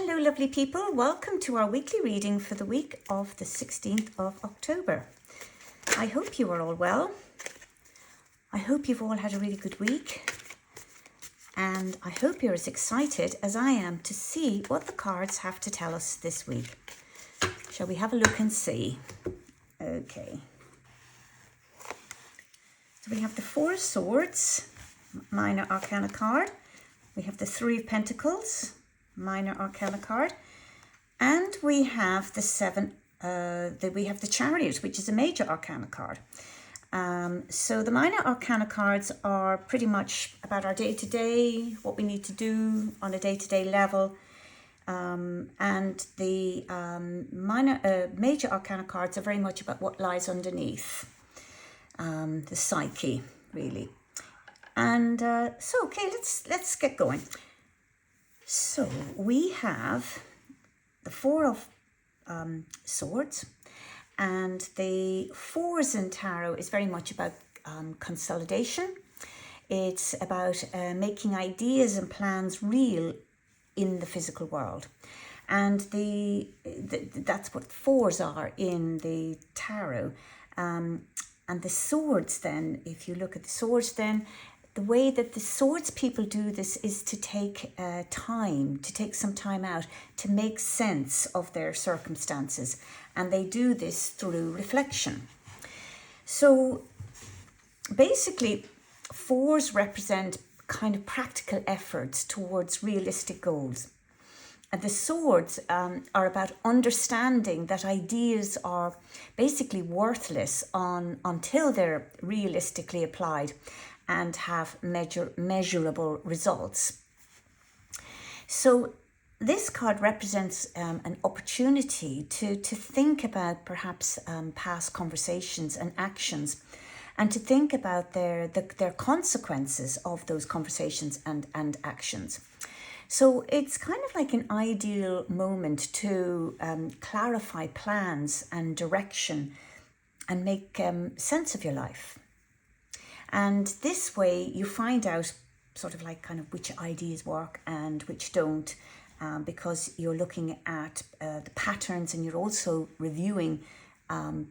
Hello lovely people, welcome to our weekly reading for the week of the 16th of October. I hope you are all well. I hope you've all had a really good week. And I hope you're as excited as I am to see what the cards have to tell us this week. Shall we have a look and see? Okay. So we have the Four of Swords, Minor Arcana card. We have the Three of Pentacles, Minor Arcana card, and we have the we have the Chariot, which is a Major Arcana card. So the Minor Arcana cards are pretty much about our day-to-day, what we need to do on a day-to-day level, and the Major Arcana cards are very much about what lies underneath, the psyche, really. And so, okay, let's get going. So we have the Four of Swords, and the fours in tarot is very much about consolidation. It's about making ideas and plans real in the physical world, and that's what fours are in the tarot. And the swords, then, if you look at the swords, then the way that the swords people do this is to take some time out to make sense of their circumstances. And they do this through reflection. So basically, fours represent kind of practical efforts towards realistic goals. And the swords are about understanding that ideas are basically worthless until they're realistically applied and have measurable results. So this card represents an opportunity to think about perhaps past conversations and actions, and to think about their consequences of those conversations and actions. So it's kind of like an ideal moment to clarify plans and direction and make sense of your life. And this way you find out sort of like kind of which ideas work and which don't, because you're looking at the patterns, and you're also reviewing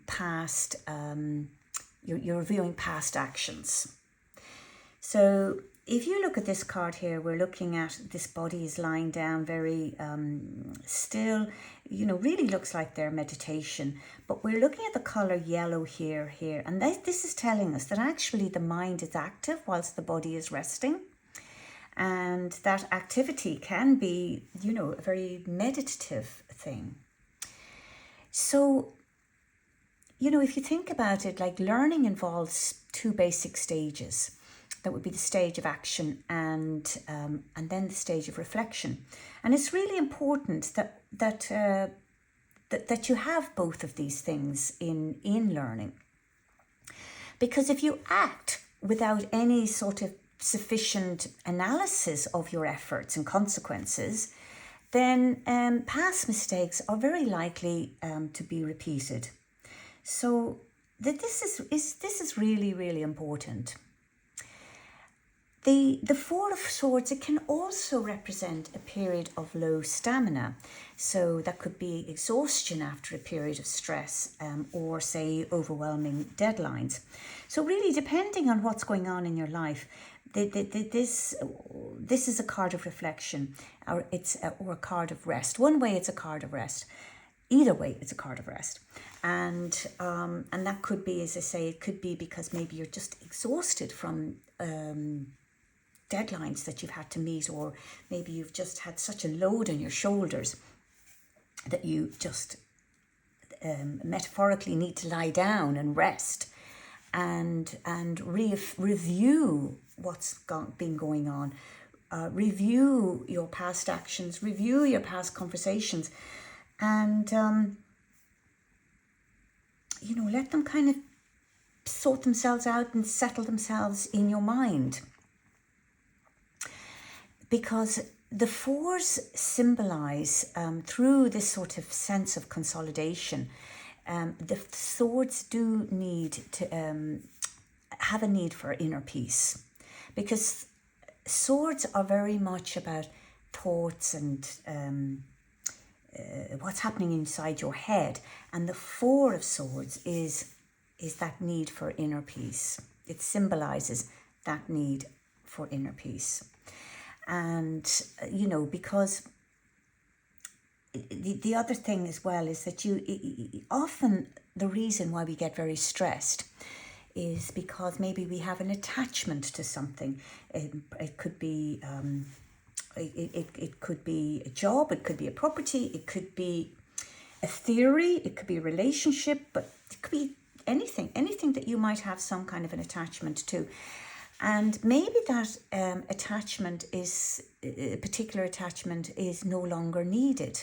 past actions. So if you look at this card here, we're looking at this body is lying down very still, really looks like their meditation. But we're looking at the color yellow here, and this is telling us that actually the mind is active whilst the body is resting. And that activity can be, a very meditative thing. So, if you think about it, like learning involves two basic stages. That would be the stage of action and then the stage of reflection. And it's really important that you have both of these things in learning. Because if you act without any sort of sufficient analysis of your efforts and consequences, then past mistakes are very likely to be repeated. So this is really, really important. The Four of Swords, it can also represent a period of low stamina. So that could be exhaustion after a period of stress, or say overwhelming deadlines. So really, depending on what's going on in your life, this is a card of reflection, or a card of rest. One way it's a card of rest. Either way, it's a card of rest. And that could be, as I say, it could be because maybe you're just exhausted from deadlines that you've had to meet, or maybe you've just had such a load on your shoulders that you just metaphorically need to lie down and rest and review what's been going on, review your past actions, review your past conversations, and let them kind of sort themselves out and settle themselves in your mind. Because the fours symbolize, through this sort of sense of consolidation, the swords do need to have a need for inner peace. Because swords are very much about thoughts and what's happening inside your head. And the Four of Swords is that need for inner peace. It symbolizes that need for inner peace. And, because the other thing as well is that often the reason why we get very stressed is because maybe we have an attachment to something. It could be it could be a job, it could be a property, it could be a theory, it could be a relationship, but it could be anything that you might have some kind of an attachment to. And maybe that attachment is, a particular attachment is no longer needed.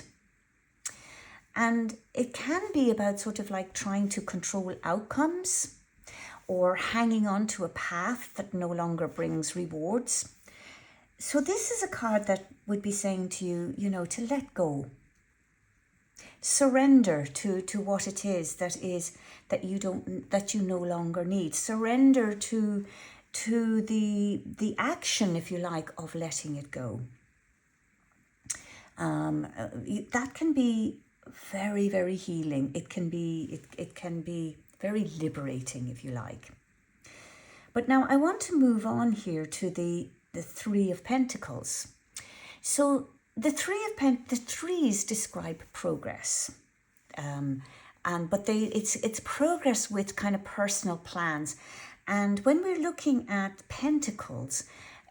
And it can be about sort of like trying to control outcomes or hanging on to a path that no longer brings rewards. So this is a card that would be saying to you, to let go. Surrender to what it is that you no longer need. Surrender to the action, if you like, of letting it go. That can be very, very healing. It can be very liberating, if you like. But now I want to move on here to the Three of Pentacles. So the threes describe progress, but it's progress with kind of personal plans. And when we're looking at Pentacles,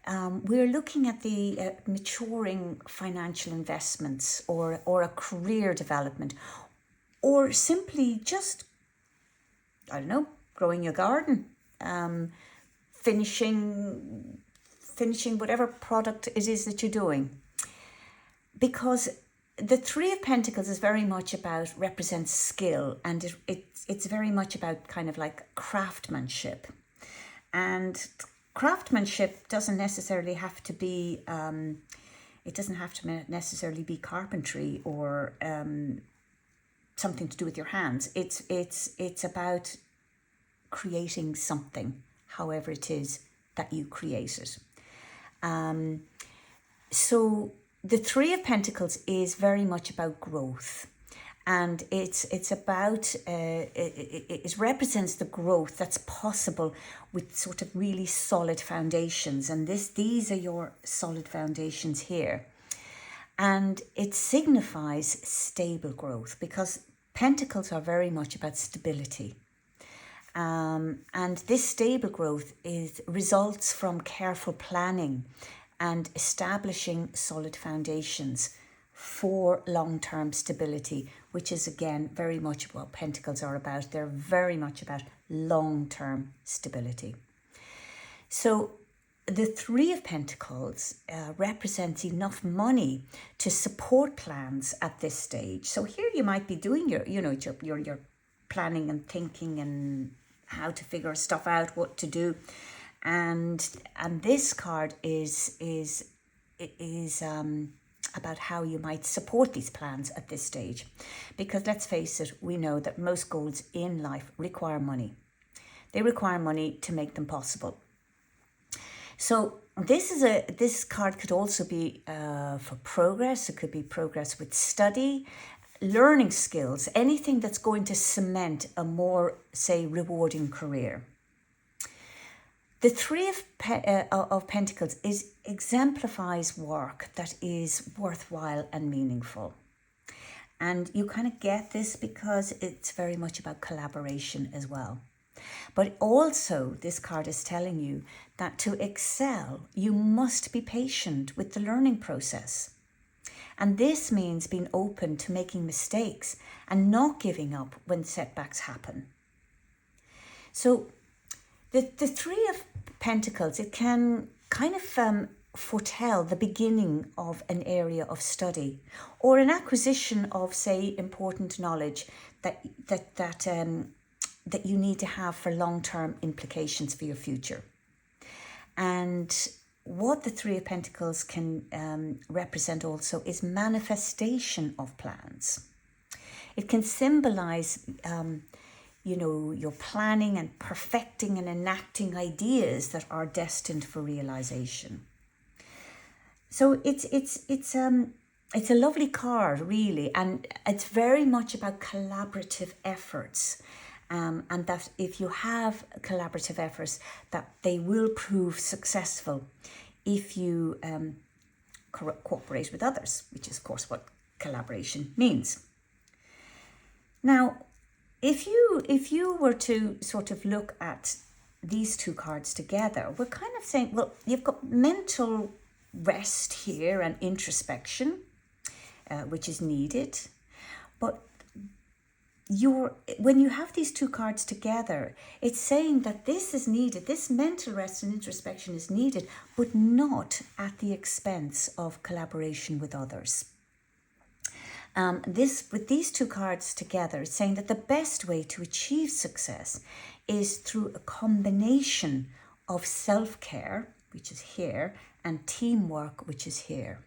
we're looking at the maturing financial investments or a career development, or simply just, I don't know, growing your garden, finishing whatever product it is that you're doing. Because the Three of Pentacles is very much represents skill, and it's very much about kind of like craftsmanship. And craftsmanship doesn't necessarily have to be, it doesn't have to necessarily be carpentry or something to do with your hands. It's about creating something, however it is that you create it. So the Three of Pentacles is very much about growth, and it's about it represents the growth that's possible with sort of really solid foundations, and these are your solid foundations here, and it signifies stable growth, because Pentacles are very much about stability. And this stable growth results from careful planning and establishing solid foundations for long-term stability, which is again very much what Pentacles are about. They're very much about long-term stability. So the Three of Pentacles represents enough money to support plans at this stage. So here you might be doing your planning and thinking and how to figure stuff out, what to do. And this card is about how you might support these plans at this stage, because let's face it, we know that most goals in life require money. They require money to make them possible. So this card could also be for progress. It could be progress with study, learning skills, anything that's going to cement a more, say, rewarding career. The Three of Pentacles exemplifies work that is worthwhile and meaningful. And you kind of get this because it's very much about collaboration as well. But also this card is telling you that to excel, you must be patient with the learning process. And this means being open to making mistakes and not giving up when setbacks happen. So the Three of Pentacles, it can kind of foretell the beginning of an area of study or an acquisition of, say, important knowledge that you need to have for long-term implications for your future. And what the Three of Pentacles can represent also is manifestation of plans. It can symbolize your planning and perfecting and enacting ideas that are destined for realization. So it's it's a lovely card, really, and it's very much about collaborative efforts. And that if you have collaborative efforts, that they will prove successful if you cooperate with others, which is, of course, what collaboration means. Now, if you were to sort of look at these two cards together, we're kind of saying, well, you've got mental rest here and introspection, which is needed. But when you have these two cards together, it's saying that this is needed, this mental rest and introspection is needed, but not at the expense of collaboration with others. With these two cards together, it's saying that the best way to achieve success is through a combination of self-care, which is here, and teamwork, which is here.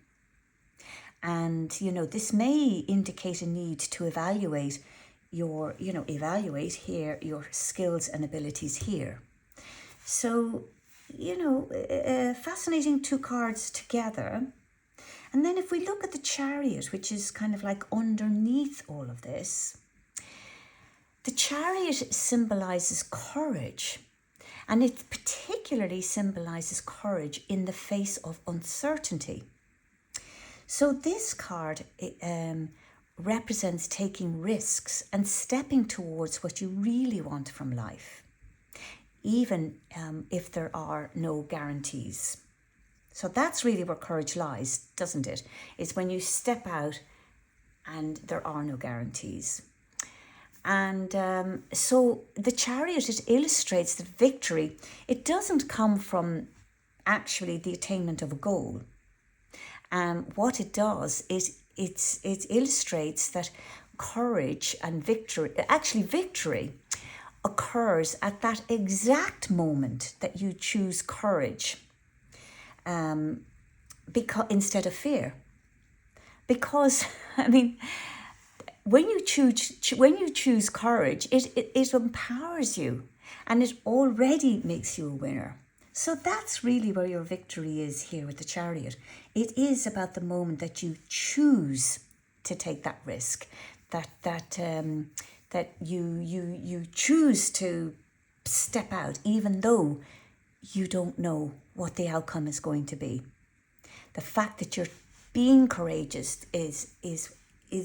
And, this may indicate a need to evaluate here your skills and abilities here. So, fascinating two cards together. And then if we look at the Chariot, which is kind of like underneath all of this, the Chariot symbolizes courage. And it particularly symbolizes courage in the face of uncertainty. So this card represents taking risks and stepping towards what you really want from life, even if there are no guarantees. So that's really where courage lies, doesn't it? It's when you step out and there are no guarantees. And so the Chariot, it illustrates that victory, it doesn't come from actually the attainment of a goal. What it does is it illustrates that courage and victory occurs at that exact moment that you choose courage, because instead of fear. Because when you choose courage, it empowers you, and it already makes you a winner. So that's really where your victory is here with the Chariot. It is about the moment that you choose to take that risk, that you choose to step out, even though you don't know what the outcome is going to be. The fact that you're being courageous is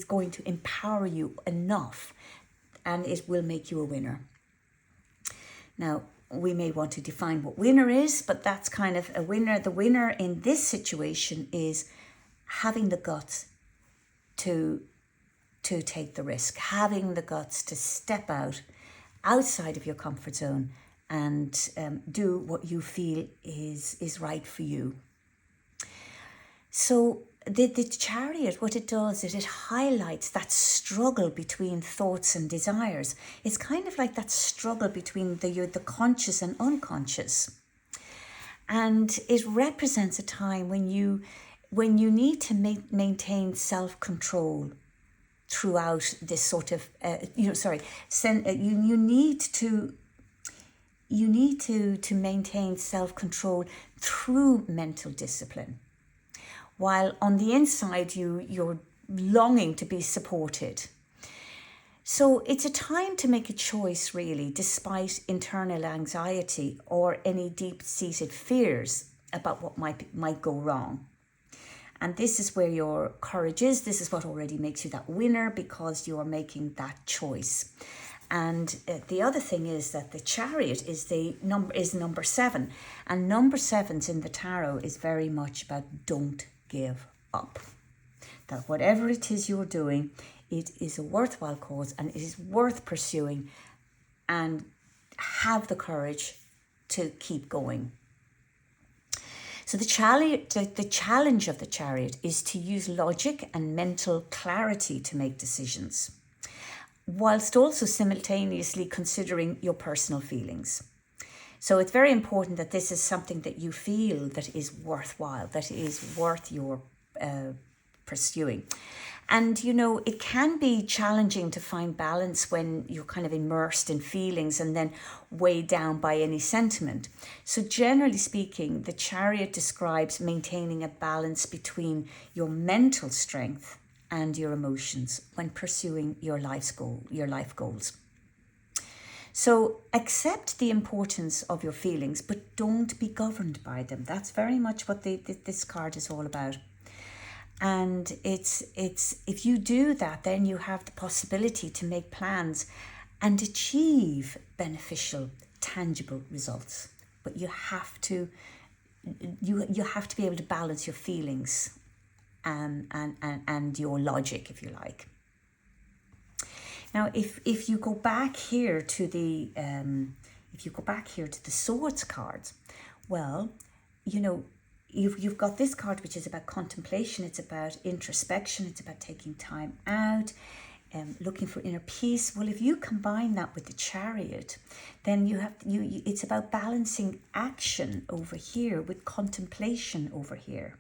going to empower you enough, and it will make you a winner. Now, we may want to define what winner is, but that's kind of a winner. The winner in this situation is having the guts to take the risk, having the guts to step outside of your comfort zone and do what you feel is right for you. So the Chariot, what it does is it highlights that struggle between thoughts and desires. It's kind of like that struggle between the conscious and unconscious. And it represents a time when you need to maintain self-control throughout this sort of, you need to maintain self-control through mental discipline, while on the inside you're longing to be supported. So it's a time to make a choice, really, despite internal anxiety or any deep-seated fears about what might go wrong. And this is where your courage is. This is what already makes you that winner, because you are making that choice. And the other thing is that the Chariot is number 7, and number 7s in the tarot is very much about don't give up. That whatever it is you're doing, it is a worthwhile cause and it is worth pursuing, and have the courage to keep going. So the challenge of the Chariot is to use logic and mental clarity to make decisions, whilst also simultaneously considering your personal feelings. So it's very important that this is something that you feel that is worthwhile, that is worth your pursuing. And, you know, it can be challenging to find balance when you're kind of immersed in feelings and then weighed down by any sentiment. So generally speaking, the Chariot describes maintaining a balance between your mental strength and your emotions when pursuing your life goals. So accept the importance of your feelings, but don't be governed by them. That's very much what this card is all about. And it's if you do that, then you have the possibility to make plans and achieve beneficial, tangible results. But you have to be able to balance your feelings and your logic, if you like. Now, if you go back here to the Swords cards, well, you know, you've got this card which is about contemplation. It's about introspection. It's about taking time out, looking for inner peace. Well, if you combine that with the Chariot, then it's about balancing action over here with contemplation over here.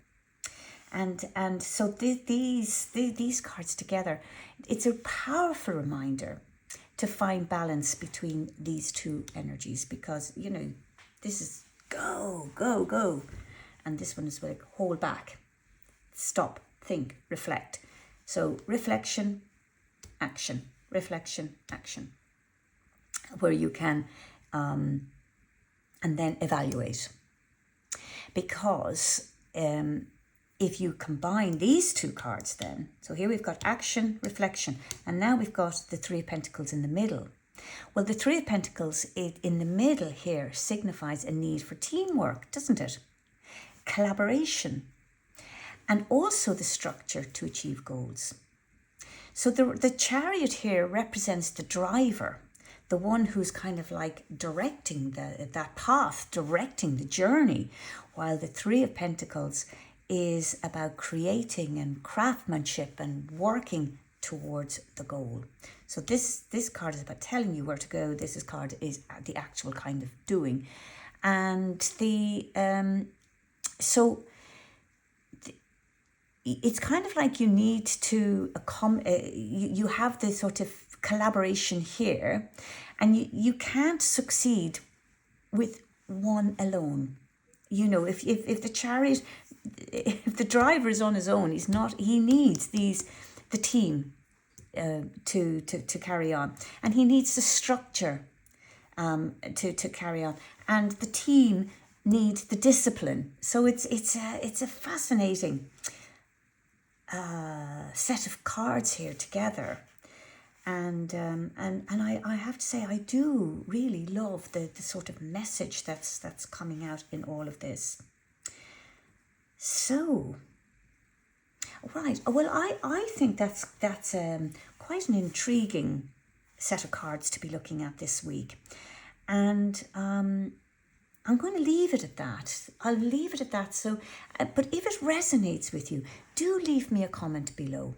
And so these cards together, it's a powerful reminder to find balance between these two energies, because, you know, this is go, go, go. And this one is like hold back, stop, think, reflect. So reflection, action, where you can, and then evaluate. Because if you combine these two cards then, so here we've got action, reflection, and now we've got the Three of Pentacles in the middle. Well, the Three of Pentacles in the middle here signifies a need for teamwork, doesn't it? Collaboration, and also the structure to achieve goals. So the Chariot here represents the driver, the one who's kind of like directing that path, directing the journey, while the Three of Pentacles is about creating and craftsmanship and working towards the goal. So this card is about telling you where to go. This card is the actual kind of doing. And it's kind of like you need to you have this sort of collaboration here, and you can't succeed with one alone. You know, if the Chariot, if the driver is on his own, he needs the team to carry on, and he needs the structure to carry on, and the team needs the discipline. So it's a fascinating set of cards here together, and I have to say I do really love the sort of message that's coming out in all of this. So, right, well, I think that's quite an intriguing set of cards to be looking at this week, and I'm going to leave it at that. I'll leave it at that. So, but if it resonates with you, do leave me a comment below.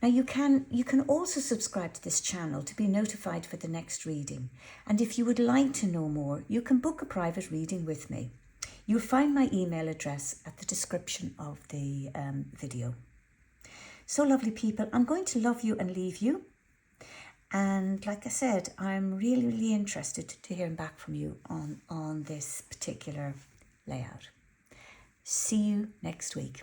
Now you can also subscribe to this channel to be notified for the next reading. And if you would like to know more, you can book a private reading with me. You'll find my email address at the description of the video. So lovely people, I'm going to love you and leave you. And like I said, I'm really, really interested to hear back from you on this particular layout. See you next week.